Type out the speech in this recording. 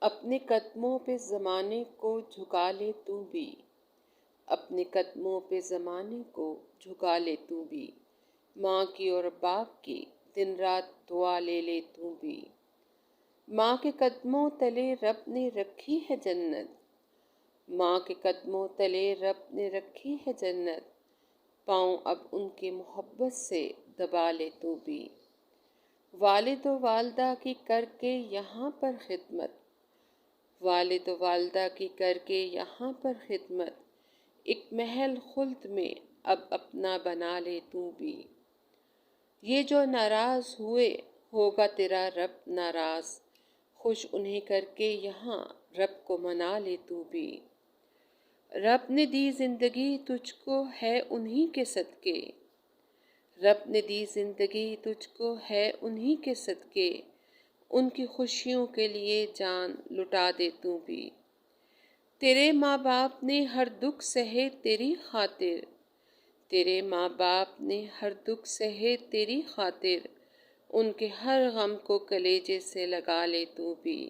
اپنے قدموں پہ زمانے کو جھکا لے تو بھی، اپنے قدموں پہ زمانے کو جھکا لے تو بھی، ماں کی اور باپ کی دن رات دعا لے لے تو بھی۔ ماں کے قدموں تلے رب نے رکھی ہے جنت، ماں کے قدموں تلے رب نے رکھی ہے جنت، پاؤں اب ان کے محبت سے دبا لے تو بھی۔ والد و والدہ کی کر کے یہاں پر خدمت، والد و والدہ کی کر کے یہاں پر خدمت، ایک محل خلد میں اب اپنا بنا لے تو بھی۔ یہ جو ناراض ہوئے ہوگا تیرا رب ناراض، خوش انہیں کر کے یہاں رب کو منا لے تو بھی۔ رب نے دی زندگی تجھ کو ہے انہی کے صدقے، رب نے دی زندگی تجھ کو ہے انہی کے صدقے، ان کی خوشیوں کے لیے جان لٹا دے تو بھی۔ تیرے ماں باپ نے ہر دکھ سہے تیری خاطر، تیرے ماں باپ نے ہر دکھ سہے تیری خاطر، ان کے ہر غم کو کلیجے سے لگا لے تو بھی۔